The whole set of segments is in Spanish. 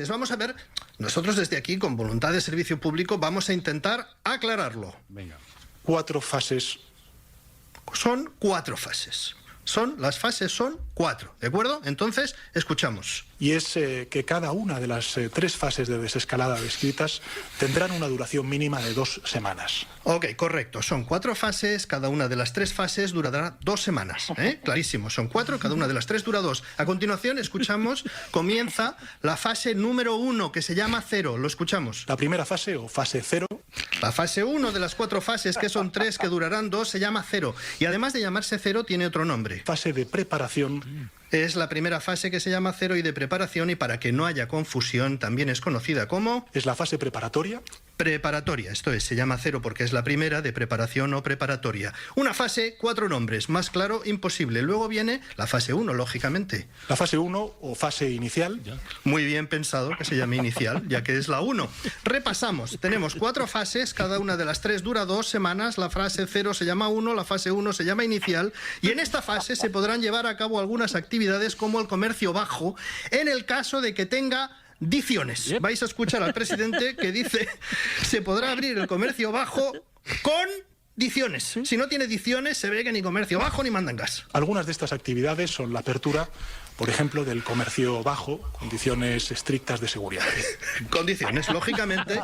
Vamos a ver, nosotros desde aquí, con voluntad de servicio público, vamos a intentar aclararlo. Venga. 4 fases. Son 4 fases. Las fases son 4, ¿de acuerdo? Entonces, escuchamos. Y es que cada una de las 3 fases de desescalada descritas tendrán una duración mínima de 2 semanas. Ok, correcto. Son 4 fases, cada una de las 3 fases durará 2 semanas. Clarísimo, son 4, cada una de las 3 dura 2. A continuación, escuchamos, comienza la fase número 1, que se llama 0. Lo escuchamos. La primera fase, o fase 0. La fase 1 de las 4 fases, que son 3, que durarán 2, se llama 0. Y además de llamarse 0, tiene otro nombre. Fase de preparación. Es la primera fase que se llama 0 y de preparación, y para que no haya confusión, también es conocida como... Es la fase preparatoria. Preparatoria, esto es, se llama 0 porque es la primera, de preparación o preparatoria. Una fase, 4 nombres, más claro, imposible. Luego viene la fase 1, lógicamente. La fase 1 o fase inicial. Muy bien pensado que se llame inicial, ya que es la 1. Repasamos, tenemos 4 fases, cada una de las 3 dura 2 semanas, la fase 0 se llama 1, la fase 1 se llama inicial, y en esta fase se podrán llevar a cabo algunas actividades como el comercio bajo, en el caso de que tenga diciones. Vais a escuchar al presidente que dice se podrá abrir el comercio bajo con diciones. Si no tiene diciones, se ve que ni comercio bajo ni mandangas. Algunas de estas actividades son la apertura, por ejemplo, del comercio bajo, condiciones estrictas de seguridad. Condiciones, lógicamente.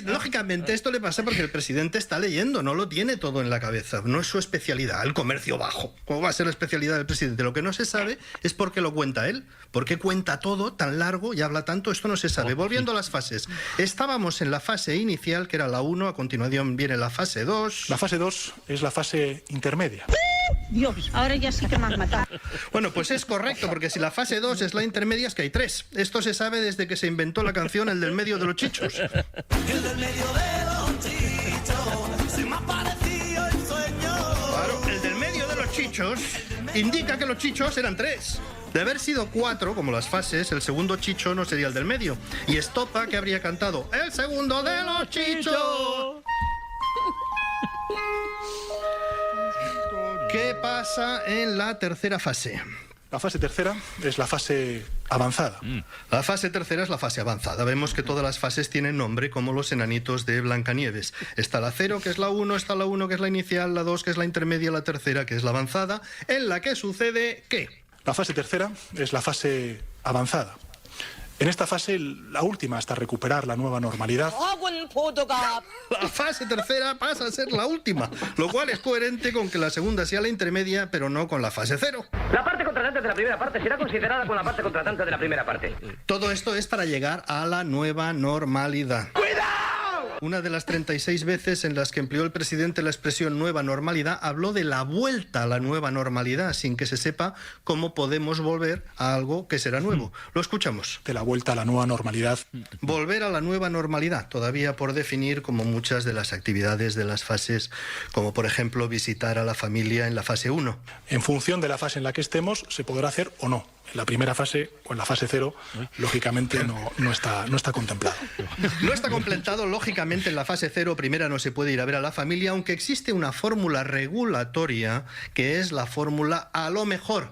Lógicamente esto le pasa porque el presidente está leyendo, no lo tiene todo en la cabeza. No es su especialidad, el comercio bajo. ¿Cómo va a ser la especialidad del presidente? Lo que no se sabe es por qué lo cuenta él. ¿Por qué cuenta todo tan largo y habla tanto? Esto no se sabe. Volviendo a las fases. Estábamos en la fase inicial, que era la 1, a continuación viene la fase 2. La fase 2 es la fase intermedia. Dios, ahora ya sí que me has matado. Bueno, pues es correcto, porque si la fase 2 es la intermedia, es que hay 3. Esto se sabe desde que se inventó la canción El del medio de los chichos. El del medio de los chichos, se me ha parecido el sueño. Claro, el del medio de los chichos indica que los chichos eran 3. De haber sido 4, como las fases, el segundo chicho no sería el del medio. Y Estopa, que habría cantado El segundo de los chichos. ¿Qué pasa en la tercera fase? La fase tercera es la fase avanzada. La fase tercera es la fase avanzada. Vemos que todas las fases tienen nombre, como los enanitos de Blancanieves. Está la 0, que es la 1, está la 1, que es la inicial, la 2, que es la intermedia, la tercera, que es la avanzada, en la que sucede ¿qué? La fase tercera es la fase avanzada. En esta fase, la última hasta recuperar la nueva normalidad. La fase tercera pasa a ser la última, lo cual es coherente con que la segunda sea la intermedia, pero no con la fase 0. La parte contratante de la primera parte será considerada con la parte contratante de la primera parte. Todo esto es para llegar a la nueva normalidad. Una de las 36 veces en las que empleó el presidente la expresión nueva normalidad habló de la vuelta a la nueva normalidad, sin que se sepa cómo podemos volver a algo que será nuevo. Lo escuchamos. De la vuelta a la nueva normalidad. Volver a la nueva normalidad, todavía por definir, como muchas de las actividades de las fases, como por ejemplo visitar a la familia en la fase 1. En función de la fase en la que estemos, se podrá hacer o no. En la primera fase o en la fase 0, lógicamente no está contemplado. No está contemplado, lógicamente, en la fase 0 primera no se puede ir a ver a la familia, aunque existe una fórmula regulatoria que es la fórmula a lo mejor,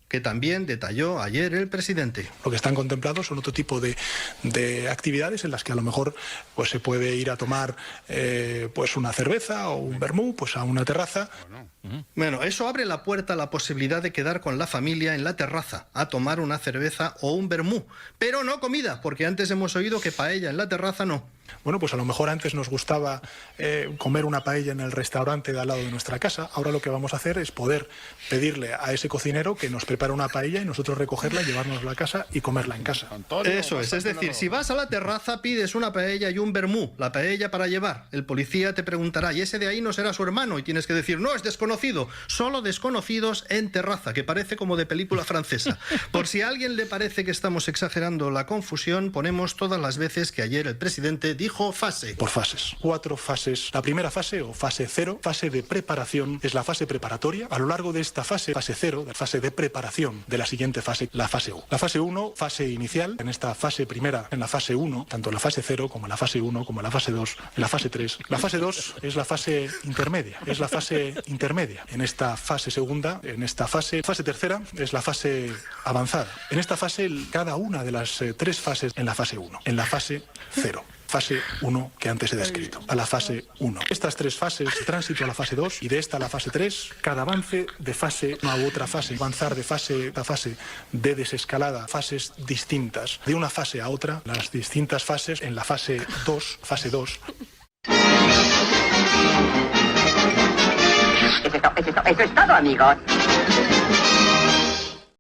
que también detalló ayer el presidente. Lo que están contemplados son otro tipo de actividades en las que a lo mejor pues se puede ir a tomar pues una cerveza o un vermú pues a una terraza. Bueno, eso abre la puerta a la posibilidad de quedar con la familia en la terraza a tomar una cerveza o un vermú, pero no comida, porque antes hemos oído que paella en la terraza no. Bueno, pues a lo mejor antes nos gustaba comer una paella en el restaurante de al lado de nuestra casa. Ahora lo que vamos a hacer es poder pedirle a ese cocinero que nos prepare una paella y nosotros recogerla, llevárnosla a casa y comerla en casa. Eso es decir, si vas a la terraza pides una paella y un vermú, la paella para llevar. El policía te preguntará, ¿y ese de ahí no será su hermano? Y tienes que decir, no, es desconocido. Solo desconocidos en terraza, que parece como de película francesa. Por si a alguien le parece que estamos exagerando la confusión, ponemos todas las veces que ayer el presidente dijo fase. Por fases. 4 fases. La primera fase, o fase 0, fase de preparación, es la fase preparatoria. A lo largo de esta fase 0, la fase de preparación de la siguiente fase, la fase 1. La fase 1, fase inicial. En esta fase primera, en la fase 1, tanto en la fase 0 como en la fase 1, como en la fase 2, en la fase 3. La fase 2 es la fase intermedia. Es la fase intermedia. En esta fase segunda, en esta fase tercera, es la fase avanzada. En esta fase, cada una de las 3 fases en la fase 1. En la fase 0. Fase 1 que antes he descrito, a la fase 1. Estas 3 fases, tránsito a la fase 2 y de esta a la fase 3, cada avance de fase a otra fase, avanzar de fase a fase, de desescalada, fases distintas, de una fase a otra, las distintas fases en la fase 2, Eso es todo, amigos.